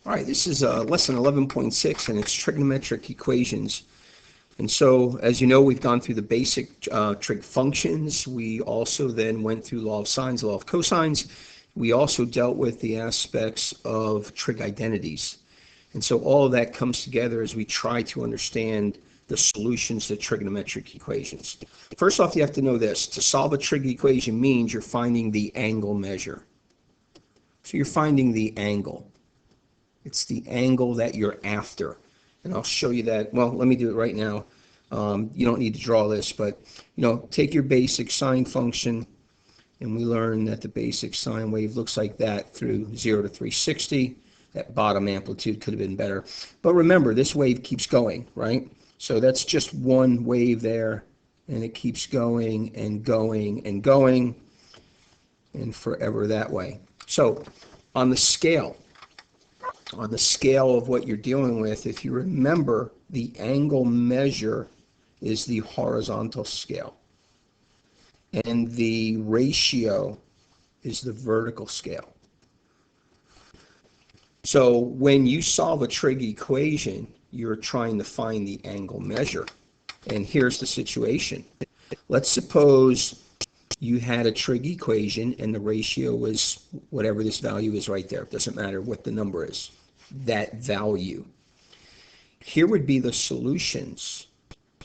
All right, this is lesson 11.6, and it's trigonometric equations. And so, as you know, we've gone through the basic trig functions. We also then went through law of sines, law of cosines. We also dealt with the aspects of trig identities. And so all of that comes together as we try to understand the solutions to trigonometric equations. First off, you have to know this. To solve a trig equation means you're finding the angle measure. So you're finding the angle. It's the angle that you're after. And I'll show you that. Well, let me do it right now. You don't need to draw this, but take your basic sine function, and we learn that the basic sine wave looks like that through 0 to 360. That bottom amplitude could have been better. But remember, this wave keeps going, right? So that's just one wave there, and it keeps going and going and going, and forever that way. So on the scale of what you're dealing with, if you remember, the angle measure is the horizontal scale, and the ratio is the vertical scale. So when you solve a trig equation, you're trying to find the angle measure. And here's the situation. Let's suppose you had a trig equation and the ratio was whatever this value is right there. It doesn't matter what the number is. That value. Here would be the solutions.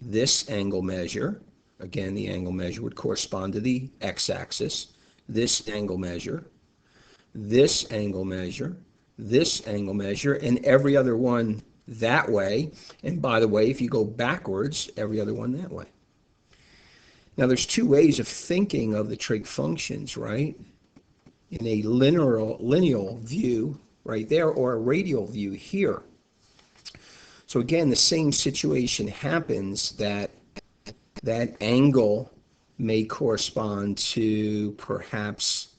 This angle measure, again, the angle measure would correspond to the x-axis. This angle measure, this angle measure, this angle measure, and every other one that way. And by the way, if you go backwards, every other one that way. Now there's two ways of thinking of the trig functions, right? In a linear view right there, or a radial view here. So again, the same situation happens, that angle may correspond to perhaps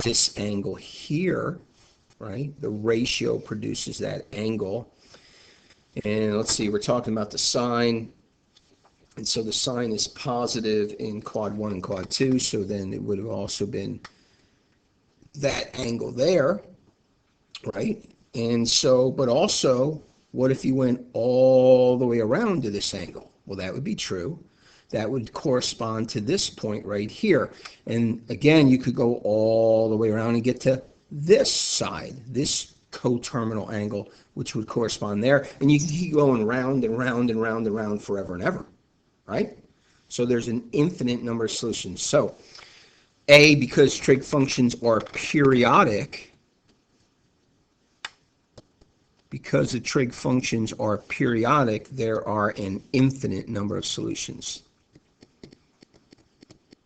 this angle here, right? The ratio produces that angle. And let's see, we're talking about the sine. And so the sine is positive in quad 1 and quad 2, so then it would have also been that angle there, right? And so, but also, what if you went all the way around to this angle? Well, that would be true. That would correspond to this point right here. And again, you could go all the way around and get to this side, this coterminal angle, which would correspond there. And you can keep going round and round and round and round forever and ever, right? So there's an infinite number of solutions. So A, because trig functions are periodic, because the trig functions are periodic, there are an infinite number of solutions.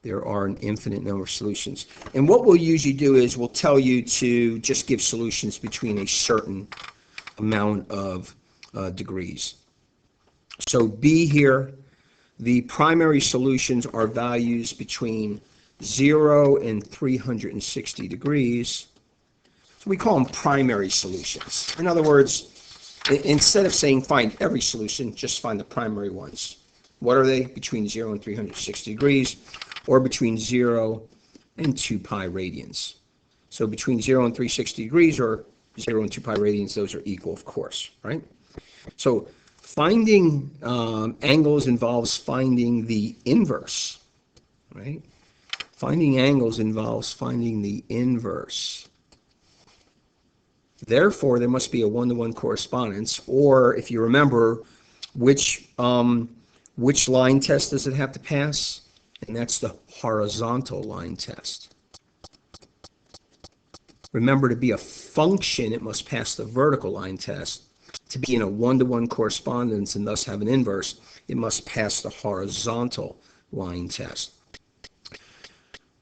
There are an infinite number of solutions. And what we'll usually do is we'll tell you to just give solutions between a certain amount of degrees. So B here, the primary solutions are values between 0 and 360 degrees. So we call them primary solutions. In other words, instead of saying find every solution, just find the primary ones. What are they? Between 0 and 360 degrees, or between 0 and 2 pi radians. So between 0 and 360 degrees, or 0 and 2 pi radians, those are equal, of course, right? So finding angles involves finding the inverse, right? Finding angles involves finding the inverse. Therefore, there must be a one-to-one correspondence, or if you remember, which line test does it have to pass? And that's the horizontal line test. Remember, to be a function, it must pass the vertical line test. To be in a one-to-one correspondence and thus have an inverse, it must pass the horizontal line test.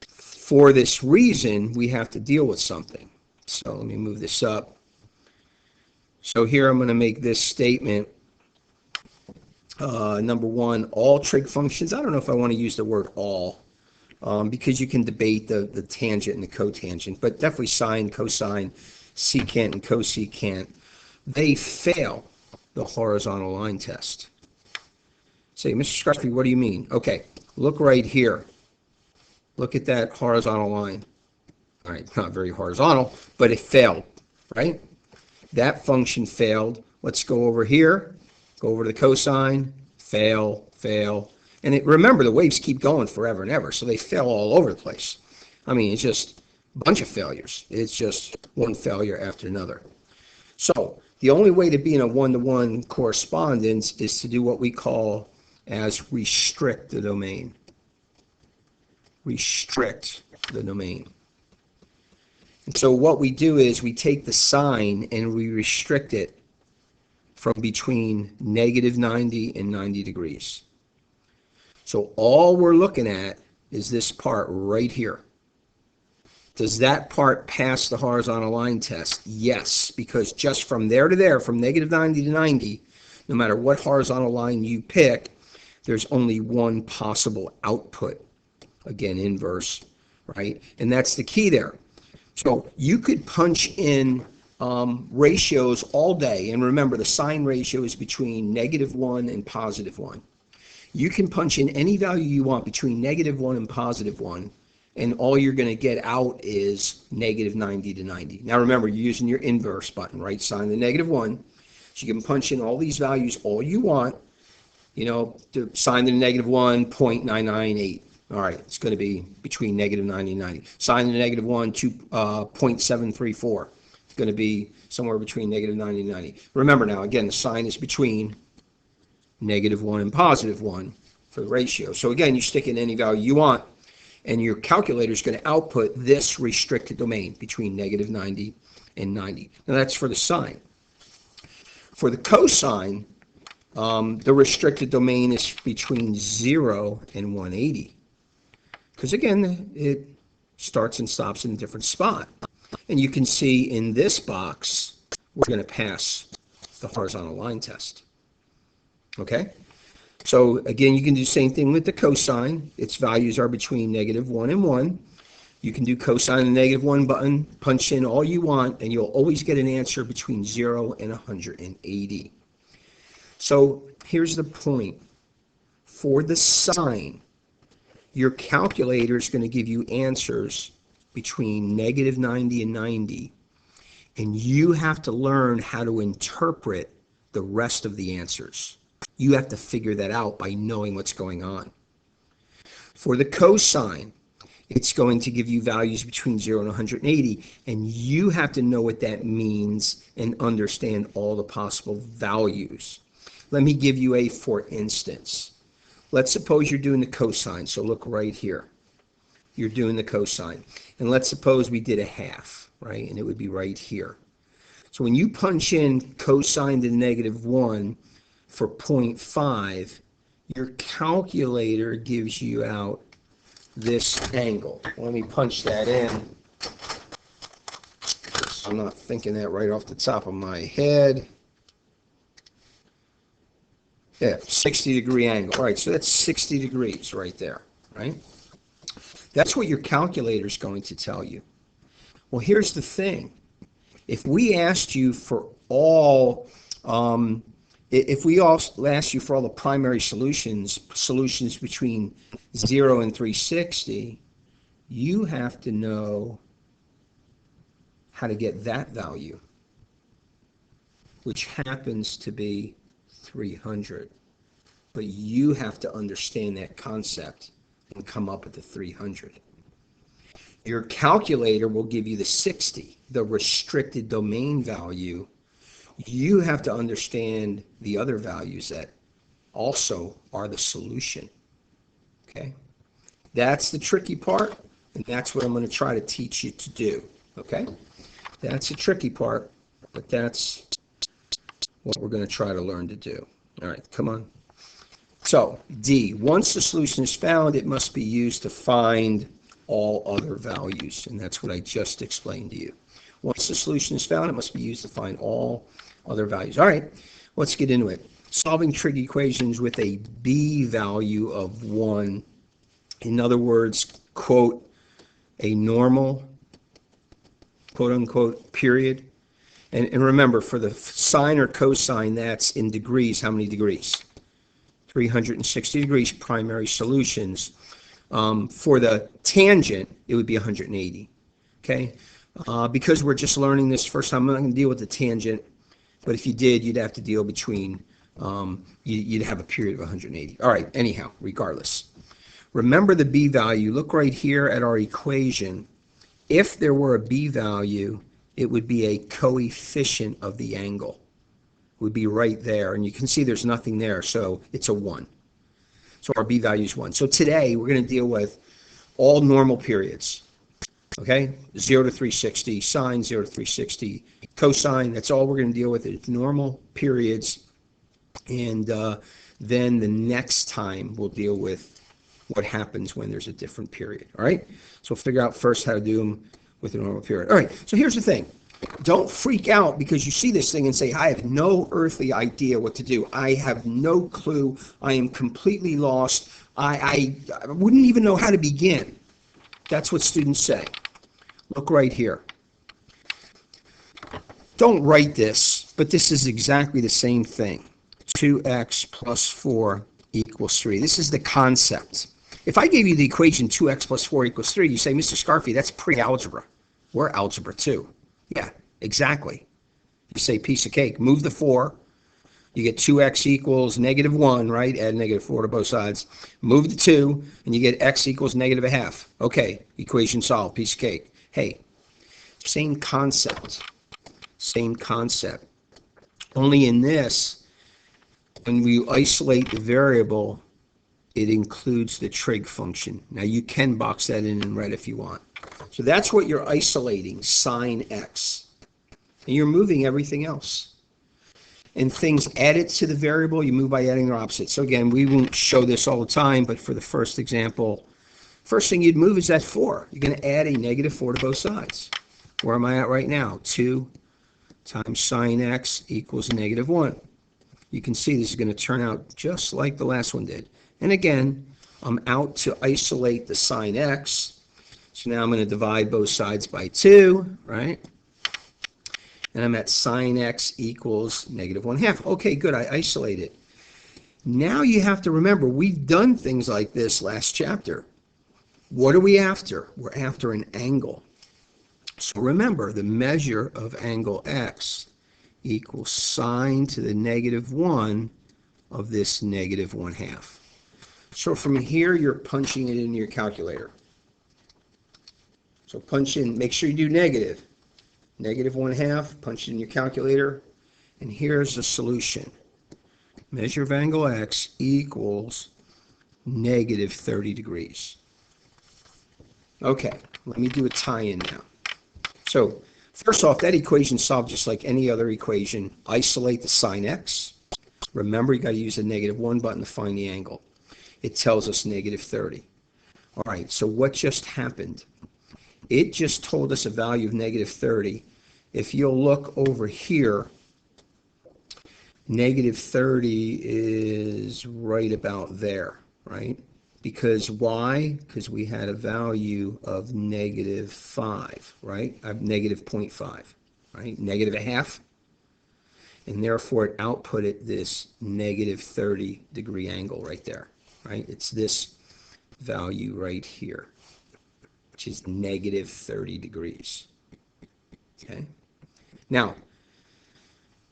For this reason, we have to deal with something. So let me move this up. So here I'm going to make this statement. Number one, all trig functions. I don't know if I want to use the word all, because you can debate the tangent and the cotangent, but definitely sine, cosine, secant, and cosecant, they fail the horizontal line test. Say, Mr. Scarfi, what do you mean? Okay, look right here. Look at that horizontal line. All right, not very horizontal, but it failed, right? That function failed. Let's go over here, go over to the cosine, fail, fail. And remember, the waves keep going forever and ever, so they fail all over the place. I mean, it's just a bunch of failures. It's just one failure after another. So the only way to be in a one-to-one correspondence is to do what we call as restrict the domain. Restrict the domain. And so what we do is we take the sine and we restrict it from between negative 90 and 90 degrees. So all we're looking at is this part right here. Does that part pass the horizontal line test? Yes, because just from there to there, from negative 90 to 90, no matter what horizontal line you pick, there's only one possible output. Again, inverse, right? And that's the key there. So you could punch in ratios all day, and remember the sine ratio is between -1 and +1. You can punch in any value you want between -1 and +1, and all you're going to get out is negative 90 to 90. Now remember, you're using your inverse button, right? Sine the -1. So you can punch in all these values all you want, you know, to sine the -1, 0.998. All right, it's going to be between negative 90 and 90. Sine the -1, 0.734. It's going to be somewhere between negative 90 and 90. Remember now, again, the sine is between -1 and +1 for the ratio. So again, you stick in any value you want, and your calculator is going to output this restricted domain between negative 90 and 90. Now that's for the sine. For the cosine, the restricted domain is between 0 and 180. Because again, it starts and stops in a different spot. And you can see in this box, we're going to pass the horizontal line test. Okay? So again, you can do the same thing with the cosine. Its values are between -1 and 1. You can do cosine and -1 button, punch in all you want, and you'll always get an answer between 0 and 180. So here's the point. For the sine, your calculator is going to give you answers between negative 90 and 90, and you have to learn how to interpret the rest of the answers. You have to figure that out by knowing what's going on. For the cosine, it's going to give you values between 0 and 180, and you have to know what that means and understand all the possible values. Let me give you a for instance. Let's suppose you're doing the cosine, so look right here. You're doing the cosine. And let's suppose we did a half, right? And it would be right here. So when you punch in cosine to -1 for 0.5, your calculator gives you out this angle. Let me punch that in. I'm not thinking that right off the top of my head. Yeah, 60-degree angle. All right, so that's 60 degrees right there, right? That's what your calculator is going to tell you. Well, here's the thing. If we asked you for all, if we also asked you for all the primary solutions between 0 and 360, you have to know how to get that value, which happens to be 300. But you have to understand that concept and come up with the 300. Your calculator will give you the 60, the restricted domain value. You have to understand the other values that also are the solution. Okay? That's the tricky part, and that's what I'm going to try to teach you to do. Okay? That's the tricky part, but that's what we're going to try to learn to do. All right, come on. So, D, once the solution is found, it must be used to find all other values, and that's what I just explained to you. Once the solution is found, it must be used to find all other values. All right, let's get into it. Solving trig equations with a b value of 1. In other words, quote, a normal, quote unquote, period. And remember, for the sine or cosine, that's in degrees. How many degrees? 360 degrees, primary solutions. For the tangent, it would be 180. Okay? Because we're just learning this first time, I'm not going to deal with the tangent, but if you did, you'd have to deal between, you'd have a period of 180. All right, anyhow, regardless. Remember the b value. Look right here at our equation. If there were a b value, it would be a coefficient of the angle. It would be right there, and you can see there's nothing there, so it's a 1. So our b value is 1. So today, we're going to deal with all normal periods. Okay, 0 to 360, sine, 0 to 360, cosine, that's all we're going to deal with. It's normal periods, and then the next time we'll deal with what happens when there's a different period, all right? So we'll figure out first how to do them with a normal period. All right, so here's the thing. Don't freak out because you see this thing and say, I have no earthly idea what to do. I have no clue. I am completely lost. I wouldn't even know how to begin. That's what students say. Look right here. Don't write this, but this is exactly the same thing. 2x plus 4 equals 3. This is the concept. If I gave you the equation 2x plus 4 equals 3, you say, Mr. Scarfi, that's pre-algebra. We're algebra 2. Yeah, exactly. You say piece of cake. Move the 4. You get 2x equals negative 1, right? Add negative 4 to both sides. Move the 2, and you get x equals negative a half. Okay, equation solved, piece of cake. Hey, same concept. Same concept. Only in this, when we isolate the variable, it includes the trig function. Now you can box that in red if you want. So that's what you're isolating, sine x. And you're moving everything else. And things added to the variable, you move by adding their opposite. So again, we won't show this all the time, but for the first example, first thing you'd move is that 4. You're going to add a negative 4 to both sides. Where am I at right now? 2 times sine x equals negative 1. You can see this is going to turn out just like the last one did. And again, I'm out to isolate the sine x. So now I'm going to divide both sides by 2, right? And I'm at sine x equals negative 1/2. Okay, good, I isolate it. Now you have to remember, we've done things like this last chapter. What are we after? We're after an angle. So remember, the measure of angle x equals sine to the negative 1 of this negative 1/2. So from here, you're punching it in your calculator. So punch in, make sure you do negative. Negative 1/2, punch it in your calculator, and here's the solution. Measure of angle x equals negative 30 degrees. Okay, let me do a tie-in now. So first off, that equation solved just like any other equation. Isolate the sine x. Remember, you got to use the negative 1 button to find the angle. It tells us negative 30. All right, so what just happened? It just told us a value of negative 30. If you'll look over here, negative 30 is right about there, right? Because why? Because we had a value of negative 5, right? Of negative 0.5, right? Negative a half. And therefore it outputted this negative 30 degree angle right there, right? It's this value right here, which is negative 30 degrees. Okay. Now,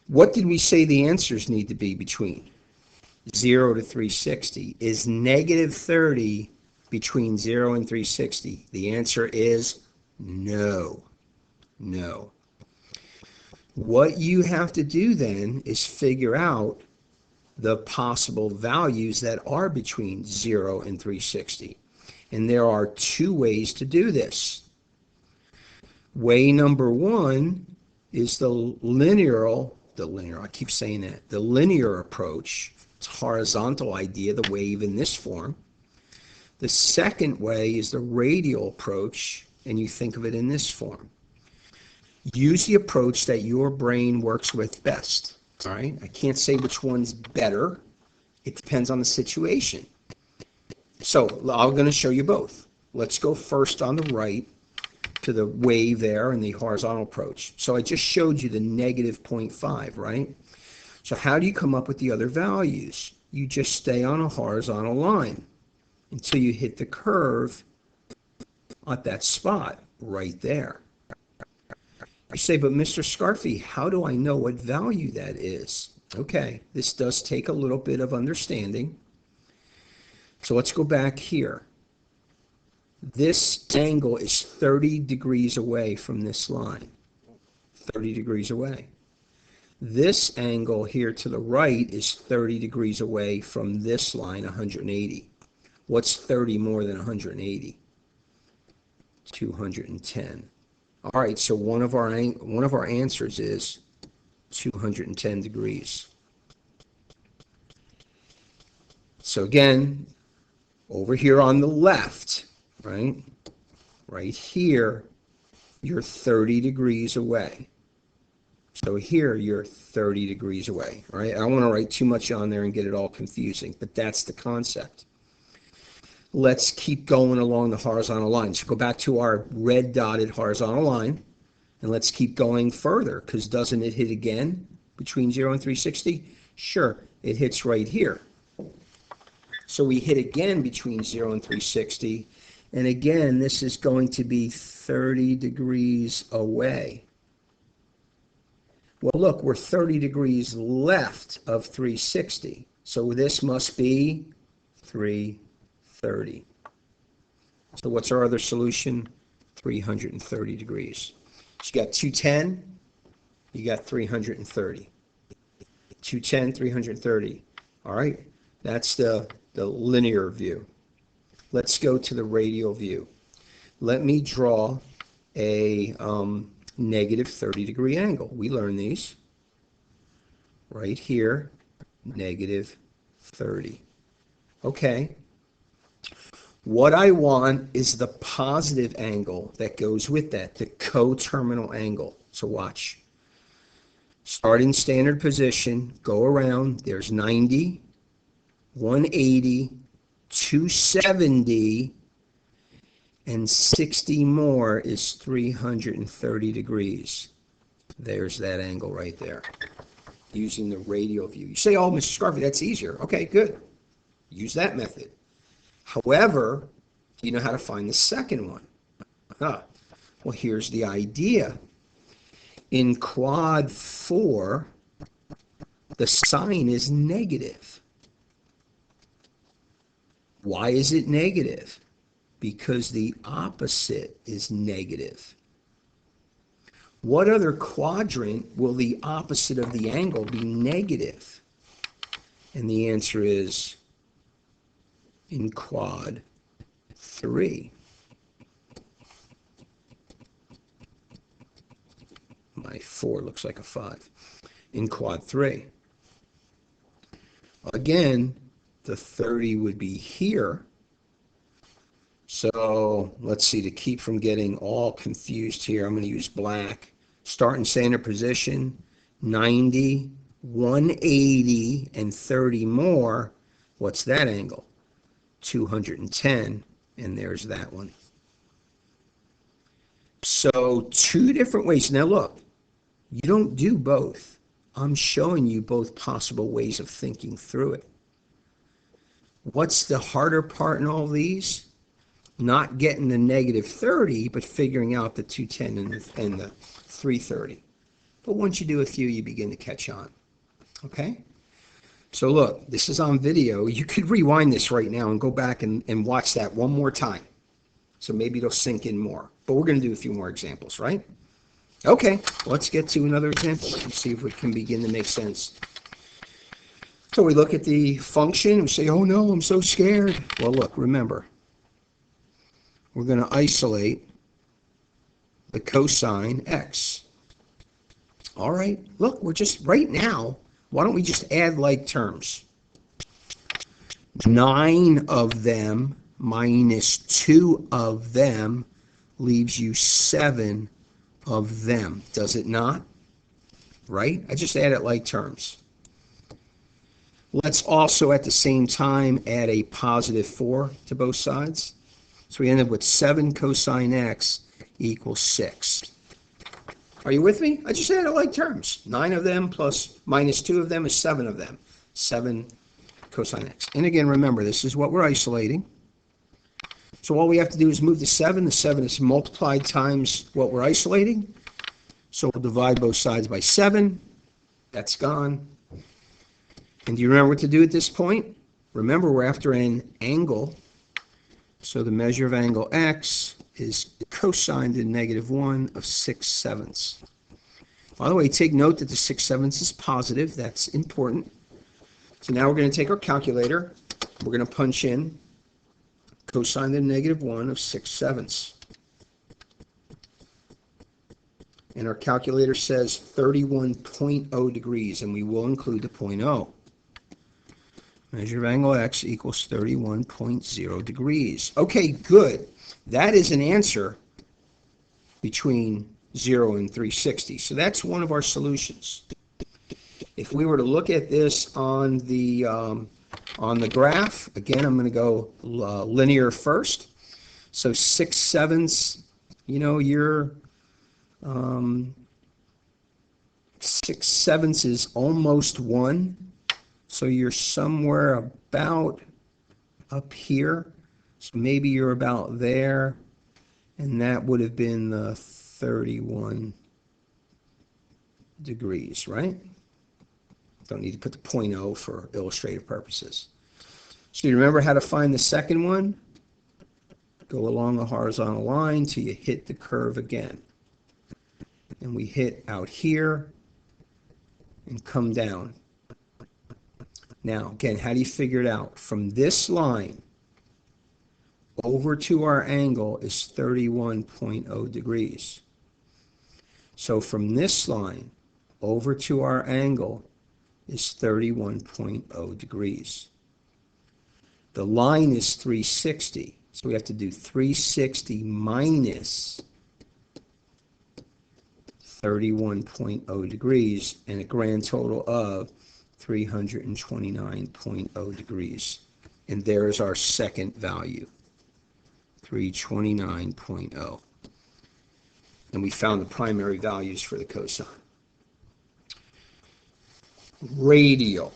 what did we say the answers need to be between 0 to 360? Is negative 30 between 0 and 360? The answer is no. No. What you have to do then is figure out the possible values that are between 0 and 360. And there are 2 ways to do this. Way number 1 is the linear approach. It's horizontal idea, the wave in this form. The second way is the radial approach, and you think of it in this form. Use the approach that your brain works with best. All right? I can't say which one's better. It depends on the situation. So I'm going to show you both. Let's go first on the right to the wave there and the horizontal approach. So I just showed you the negative 0.5, right? So how do you come up with the other values? You just stay on a horizontal line until you hit the curve at that spot right there. You say, but Mr. Scarfi, how do I know what value that is? Okay, this does take a little bit of understanding. So let's go back here. This angle is 30 degrees away from this line. 30 degrees away. This angle here to the right is 30 degrees away from this line, 180. What's 30 more than 180? 210. All right, so one of our answers is 210 degrees. So again, over here on the left, right here, you're 30 degrees away. So here, you're 30 degrees away, all right? I don't want to write too much on there and get it all confusing, but that's the concept. Let's keep going along the horizontal line. So go back to our red dotted horizontal line, and let's keep going further, because doesn't it hit again between 0 and 360? Sure, it hits right here. So we hit again between 0 and 360, and again, this is going to be 30 degrees away. Well, look, we're 30 degrees left of 360, so this must be 330. So what's our other solution? 330 degrees. So you got 210, you got 330. 210, 330. All right, that's the linear view. Let's go to the radial view. Let me draw a negative 30 degree angle. We learned these. Right here, negative 30. Okay. What I want is the positive angle that goes with that, the coterminal angle. So watch. Start in standard position, go around, there's 90, 180, 270, and 60 more is 330 degrees. There's that angle right there, using the radial view. You say, oh, Mr. Scarfi, that's easier. Okay, good. Use that method. However, do you know how to find the second one? Well, here's the idea. In quad 4, the sign is negative. Why is it negative? Because the opposite is negative. What other quadrant will the opposite of the angle be negative? And the answer is in quad 3. My 4 looks like a 5. In quad 3. Again, the 30 would be here. So let's see, to keep from getting all confused here, I'm going to use black. Start in standard position, 90, 180, and 30 more. What's that angle? 210, and there's that one. So two different ways. Now look, you don't do both. I'm showing you both possible ways of thinking through it. What's the harder part in all these? Not getting the negative 30, but figuring out the 210 and the 330. But once you do a few, you begin to catch on. Okay? So look, this is on video. You could rewind this right now and go back and watch that one more time. So maybe it'll sink in more. But we're going to do a few more examples, right? Okay, let's get to another example and see if it can begin to make sense. So we look at the function, we say, oh no, I'm so scared. Well, look, remember, we're going to isolate the cosine x. All right, look, we're just, right now, why don't we just add like terms? 9 of them minus 2 of them leaves you 7 of them, does it not? Right? I just added like terms. Let's also at the same time add a positive 4 to both sides. So we end up with 7 cosine x equals 6. Are you with me? I just added like terms. 9 of them plus minus 2 of them is 7 of them. 7 cosine x. And again, remember, this is what we're isolating. So all we have to do is move the 7. The 7 is multiplied times what we're isolating. So we'll divide both sides by 7. That's gone. And do you remember what to do at this point? Remember, we're after an angle. So the measure of angle x is cosine to -1 of 6/7. By the way, take note that the 6/7 is positive. That's important. So now we're going to take our calculator. We're going to punch in cosine to -1 of 6/7. And our calculator says 31.0 degrees, and we will include the 0.0. Measure of angle x equals 31.0 degrees. Okay, good. That is an answer between 0 and 360. So that's one of our solutions. If we were to look at this on the graph, again, I'm going to go linear first. So 6/7, you know, you're 6/7 is almost 1. So you're somewhere about up here. So maybe you're about there. And that would have been the 31 degrees, right? Don't need to put the 0.0 for illustrative purposes. So you remember how to find the second one? Go along a horizontal line till you hit the curve again. And we hit out here and come down. Now, again, how do you figure it out? From this line over to our angle is 31.0 degrees. So from this line over to our angle is 31.0 degrees. The line is 360, so we have to do 360 minus 31.0 degrees, and a grand total of 329.0 degrees. And there is our second value, 329.0. And we found the primary values for the cosine. Radial.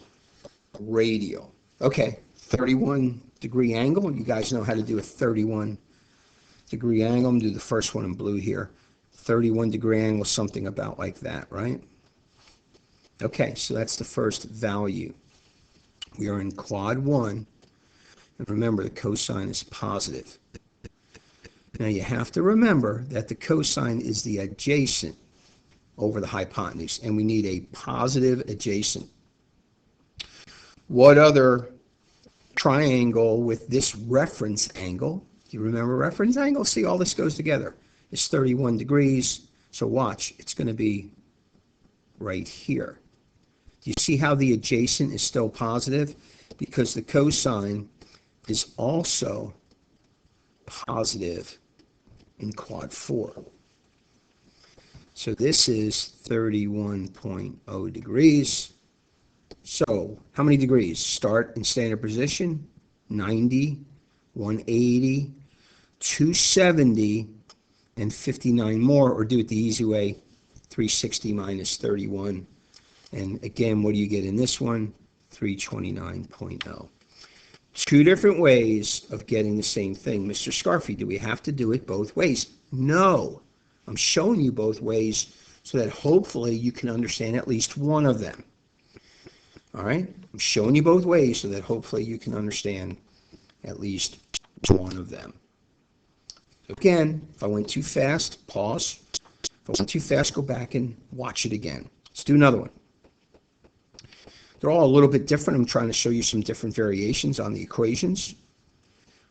Okay, 31-degree angle. You guys know how to do a 31-degree angle. I'm going to do the first one in blue here. 31-degree angle, something about like that, right? Okay, so that's the first value. We are in quad 1. And remember, the cosine is positive. Now you have to remember that the cosine is the adjacent over the hypotenuse, and we need a positive adjacent. What other triangle with this reference angle, do you remember reference angle? See, all this goes together. It's 31 degrees, so watch, it's going to be right here. Do you see how the adjacent is still positive? Because the cosine is also positive in quad 4. So this is 31.0 degrees. So how many degrees? Start in standard position, 90, 180, 270, and 59 more, or do it the easy way, 360 minus 31. And again, what do you get in this one? 329.0. Two different ways of getting the same thing. Mr. Scarfi, do we have to do it both ways? No. I'm showing you both ways so that hopefully you can understand at least one of them. All right? I'm showing you both ways so that hopefully you can understand at least one of them. So again, if I went too fast, pause. If I went too fast, go back and watch it again. Let's do another one. They're all a little bit different. I'm trying to show you some different variations on the equations.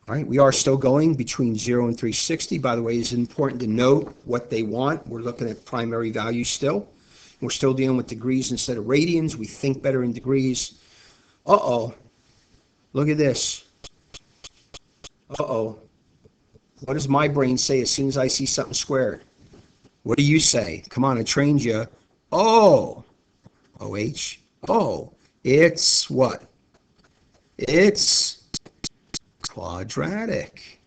All right, we are still going between 0 and 360. By the way, it's important to note what they want. We're looking at primary values still. We're still dealing with degrees instead of radians. We think better in degrees. Uh-oh. Look at this. Uh-oh. What does my brain say as soon as I see something squared? What do you say? Come on, I trained you. Oh. OH. Oh. It's what? It's quadratic.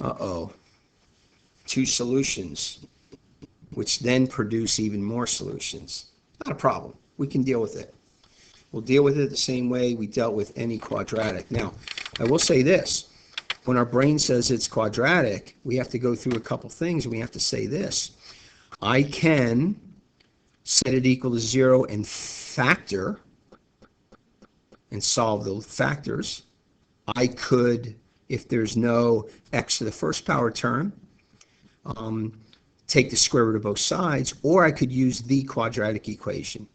Uh-oh. Two solutions, which then produce even more solutions. Not a problem. We can deal with it. We'll deal with it the same way we dealt with any quadratic. Now, I will say this. When our brain says it's quadratic, we have to go through a couple things. We have to say this. I can set it equal to 0 and factor and solve the factors. I could, if there's no x to the first power term, take the square root of both sides, or I could use the quadratic equation.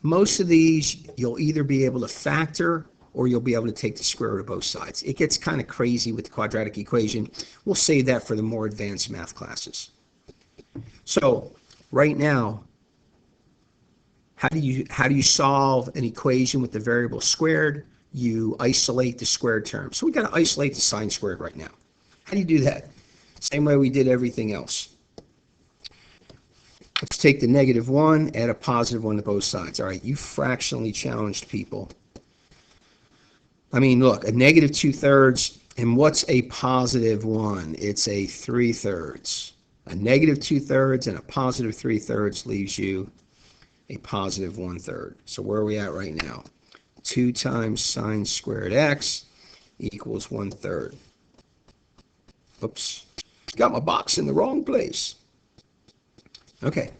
Most of these, you'll either be able to factor or you'll be able to take the square root of both sides. It gets kind of crazy with the quadratic equation. We'll save that for the more advanced math classes. So right now, how do you solve an equation with the variable squared? You isolate the squared term. So we got to isolate the sine squared right now. How do you do that? Same way we did everything else. Let's take the -1, add a +1 to both sides. All right, you fractionally challenged people. I mean, look, a -2/3, and what's a +1? It's a 3/3. A -2/3 and a +3/3 leaves you a +1/3. So where are we at right now? 2 times sine squared x equals 1/3. Oops, got my box in the wrong place. Okay,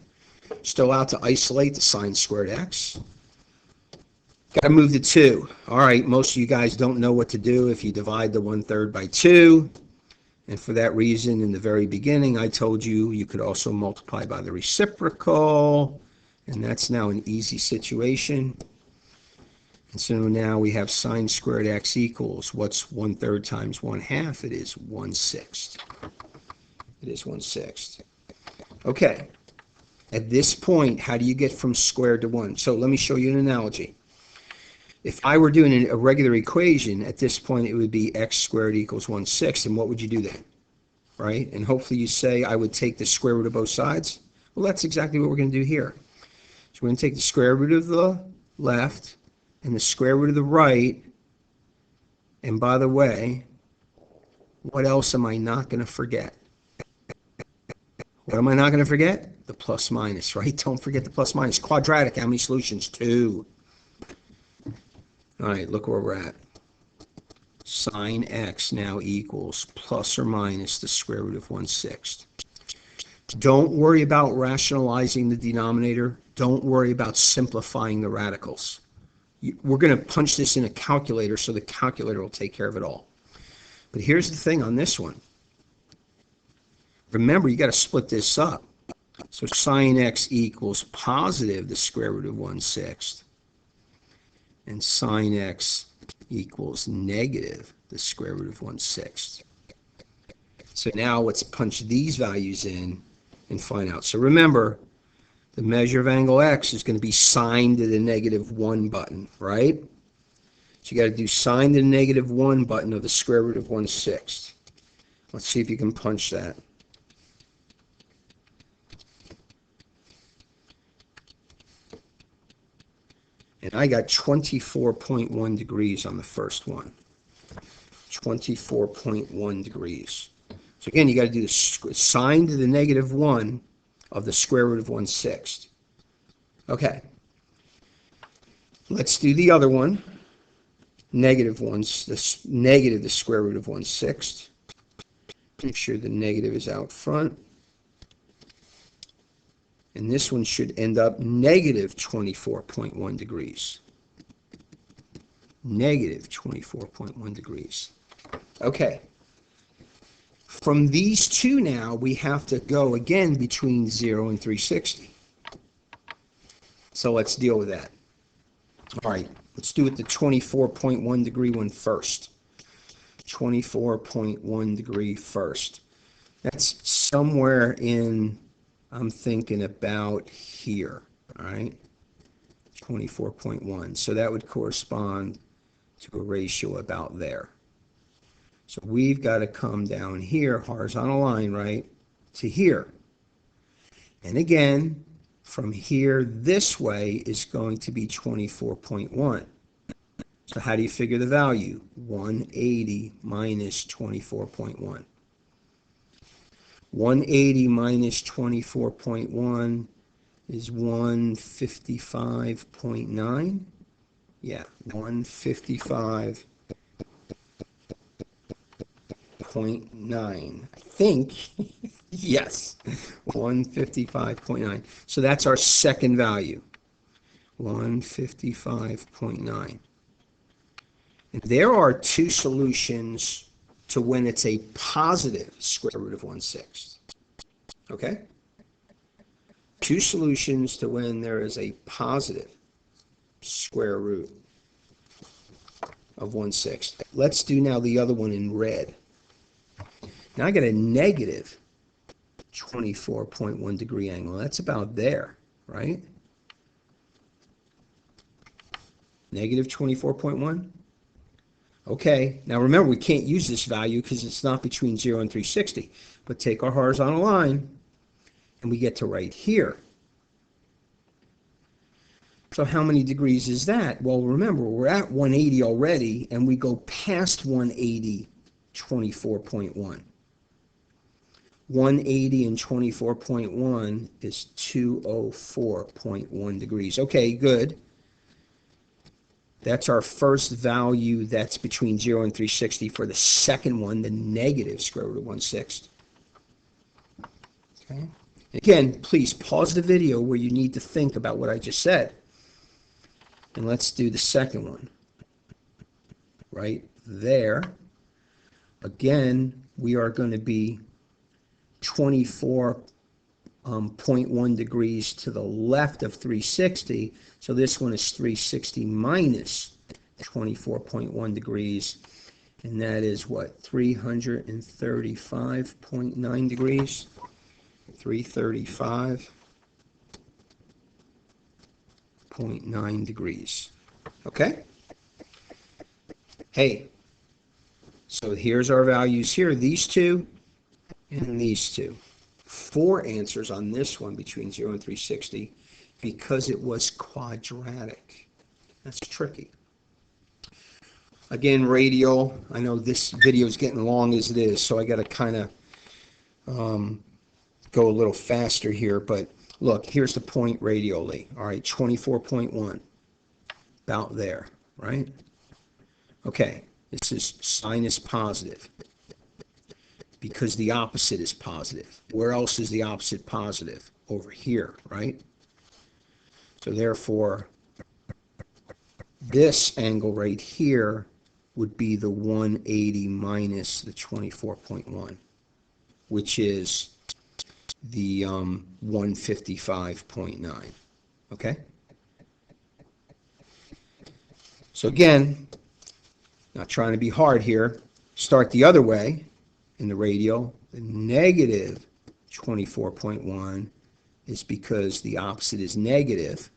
still out to isolate the sine squared x. Got to move the 2. All right, most of you guys don't know what to do if you divide the 1/3 by 2. And for that reason, in the very beginning, I told you you could also multiply by the reciprocal. And that's now an easy situation. And so now we have sine squared x equals, what's 1/3 times 1/2? It is 1/6. It is 1/6. Okay. At this point, how do you get from squared to 1? So let me show you an analogy. If I were doing a regular equation, at this point it would be x squared equals 1/6, and what would you do then? Right? And hopefully you say I would take the square root of both sides. Well, that's exactly what we're going to do here. So we're going to take the square root of the left and the square root of the right. And by the way, what else am I not going to forget? What am I not going to forget? The plus minus, right? Don't forget the plus minus. Quadratic, how many solutions? 2. All right, look where we're at. Sine x now equals plus or minus the square root of 1/6. Don't worry about rationalizing the denominator. Don't worry about simplifying the radicals. We're going to punch this in a calculator, so the calculator will take care of it all. But here's the thing on this one. Remember, you got to split this up. So sine x equals positive the square root of 1/6. And sine x equals negative the square root of 1/6. So now let's punch these values in and find out. So remember, the measure of angle x is going to be sine to the -1 button, right? So you got to do sine to the -1 button of the square root of 1/6. Let's see if you can punch that. And I got 24.1 degrees on the first one. 24.1 degrees. So again, you got to do the sine to the -1 of the square root of 1/6. Okay. Let's do the other one. Negative the square root of 1/6. Make sure the negative is out front. And this one should end up negative 24.1 degrees. Negative 24.1 degrees. Okay. From these two now, we have to go again between 0 and 360. So let's deal with that. All right, let's do it the 24.1 degree one first. 24.1 degree first. That's somewhere in, I'm thinking about here, all right? 24.1. So that would correspond to a ratio about there. So we've got to come down here, horizontal line, right, to here. And again, from here this way is going to be 24.1. So how do you figure the value? 180 minus 24.1. 180 minus 24.1 is 155.9. Yeah, 155.9. I think Yes, 155.9. So that's our second value, 155.9. And there are two solutions to when it's a positive square root of 1/6. Okay? Two solutions to when there is a positive square root of 1/6. Let's do now the other one in red. Now I got a negative 24.1 degree angle. That's about there, right? Negative 24.1. Okay, now remember we can't use this value because it's not between 0 and 360. But take our horizontal line and we get to right here. So how many degrees is that? Well, remember, we're at 180 already, and we go past 180, 24.1. 180 and 24.1 is 204.1 degrees. Okay, good. That's our first value that's between 0 and 360 for the second one, the negative square root of 1/6. Okay. Again, please pause the video where you need to think about what I just said. And let's do the second one. Right there. Again, we are going to be 24.1 degrees to the left of 360. So this one is 360 minus 24.1 degrees. And that is what? 335.9 degrees. 335.9 degrees. Okay? Hey, so here's our values here. These two and these two. 4 answers on this one between 0 and 360 because it was quadratic. That's tricky. Again, radial. I know this video is getting long as it is, so I got to kind of go a little faster here, but look, here's the point radially. All right, 24.1, about there, right? Okay, this is sinus positive because the opposite is positive. Where else is the opposite positive? Over here, right? So therefore, this angle right here would be the 180 minus the 24.1, which is the 155.9. Okay? So again, not trying to be hard here, start the other way in the radial. The negative 24.1 is because the opposite is negative.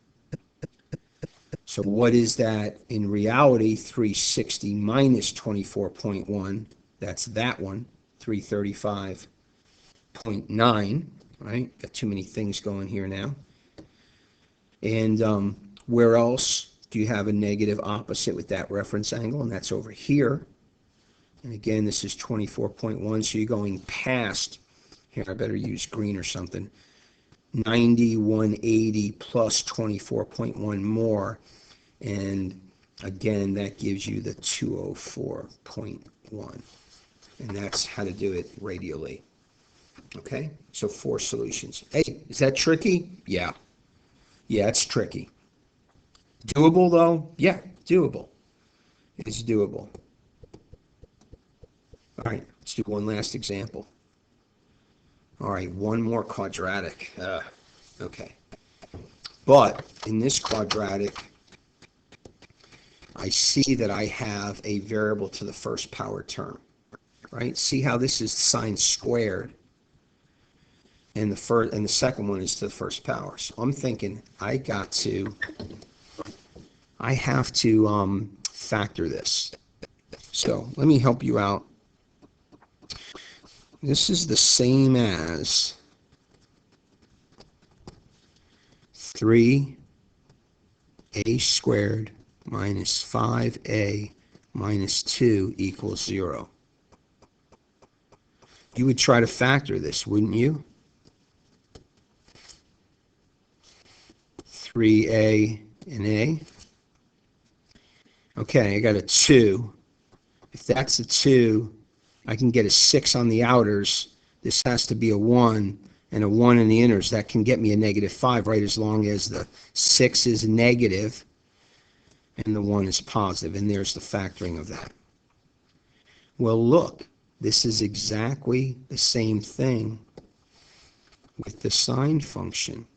So what is that in reality? 360 minus 24.1, that's that one, 335.9, right? Got too many things going here now. And where else do you have a negative opposite with that reference angle? And that's over here. And again, this is 24.1, so you're going past, here I better use green or something, 90, 180 plus 24.1 more. And again, that gives you the 204.1. And that's how to do it radially. Okay, so 4 solutions. Hey, is that tricky? Yeah. Yeah, it's tricky. Doable, though? Yeah, doable. It's doable. All right, let's do one last example. All right, one more quadratic. Okay. But in this quadratic, I see that I have a variable to the first power term, right? See how this is sine squared, and the second one is to the first power. So I'm thinking I have to factor this. So let me help you out. This is the same as 3a squared minus 5a minus 2 equals 0. You would try to factor this, wouldn't you? 3a and a. Okay, I got a 2. If that's a 2, I can get a 6 on the outers. This has to be a 1 and a 1 in the inners. That can get me a -5, right, as long as the 6 is negative and the 1 is positive. And there's the factoring of that. Well, look, this is exactly the same thing with the sine function.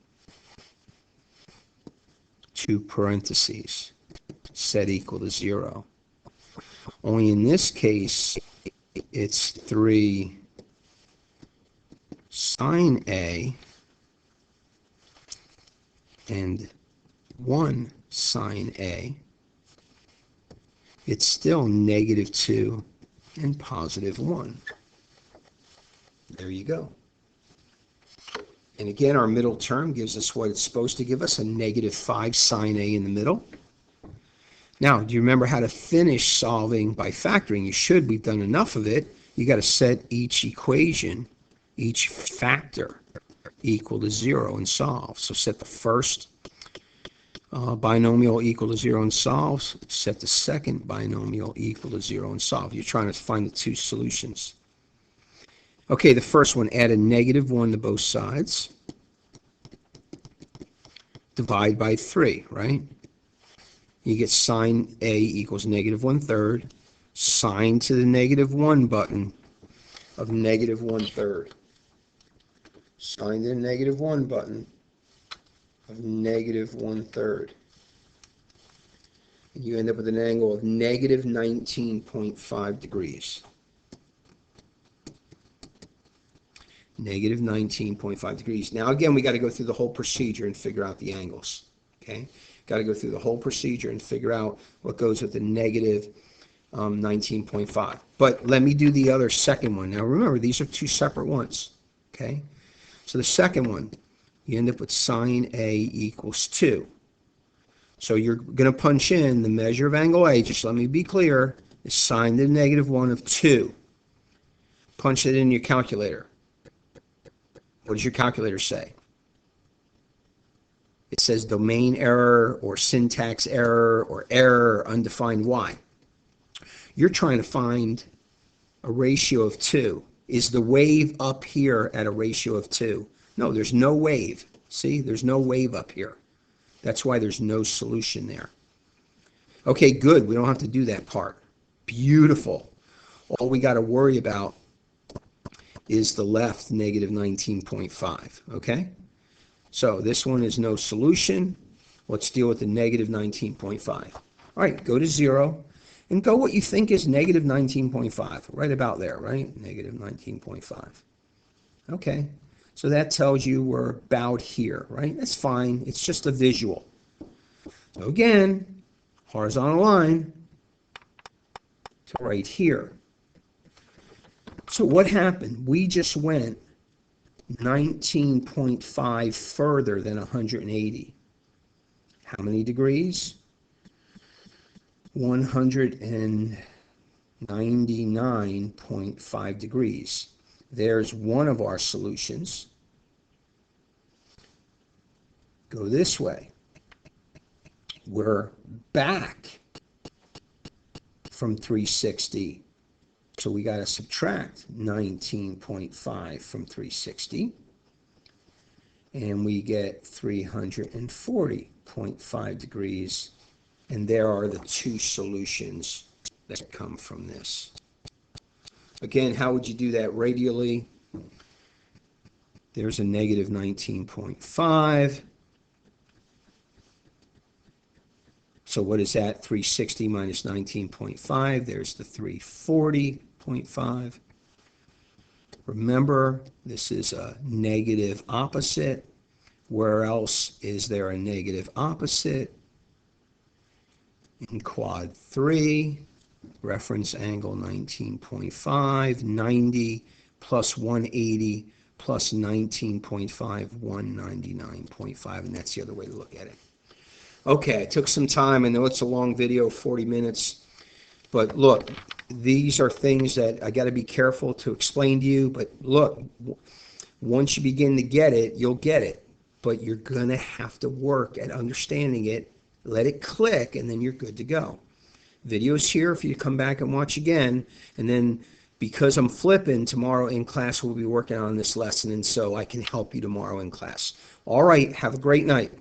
2 parentheses, set equal to 0. Only in this case, it's 3 sine A and 1 sine A. It's still -2 and +1. There you go. And again, our middle term gives us what it's supposed to give us, a -5 sine A in the middle. Now, do you remember how to finish solving by factoring? You should. We've done enough of it. You got to set each equation, each factor, equal to 0 and solve. So set the first binomial equal to 0 and solve. Set the second binomial equal to 0 and solve. You're trying to find the two solutions. Okay, the first one, add a -1 to both sides. Divide by 3, right? You get sine A equals -1/3. Sine to the -1 button of -1/3. Sine to the -1 button of -1/3. And you end up with an angle of -19.5 degrees. -19.5 degrees. Now again, we got to go through the whole procedure and figure out the angles. Okay? Got to go through the whole procedure and figure out what goes with the -19.5. But let me do the other second one. Now remember, these are two separate ones. Okay? So the second one, you end up with sine A equals 2. So you're going to punch in the measure of angle A, just let me be clear, is sine to the -1 of 2. Punch it in your calculator. What does your calculator say? It says domain error or syntax error or error undefined. Why? You're trying to find a ratio of 2. Is the wave up here at a ratio of 2? No, there's no wave. See, there's no wave up here. That's why there's no solution there. Okay, good. We don't have to do that part. Beautiful. All we got to worry about is the left, -19.5. Okay? So this one is no solution. Let's deal with the -19.5. All right, go to 0 and go what you think is -19.5. Right about there, right? -19.5. Okay, so that tells you we're about here, right? That's fine. It's just a visual. So again, horizontal line to right here. So what happened? We just went 19.5 further than 180. How many degrees? 199.5 degrees. There's one of our solutions. Go this way. We're back from 360. So we got to subtract 19.5 from 360. And we get 340.5 degrees. And there are the two solutions that come from this. Again, how would you do that radially? There's a -19.5. So what is that? 360 minus 19.5. There's the 340.5. Remember, this is a negative opposite. Where else is there a negative opposite? In quad 3, reference angle 19.5, 90 plus 180 plus 19.5, 199.5, and that's the other way to look at it. Okay, I took some time. I know it's a long video, 40 minutes, but look, these are things that I got to be careful to explain to you, but look, once you begin to get it, you'll get it, but you're going to have to work at understanding it. Let it click, and then you're good to go. Video's here for you to come back and watch again, and then because I'm flipping, tomorrow in class we'll be working on this lesson, and so I can help you tomorrow in class. All right, have a great night.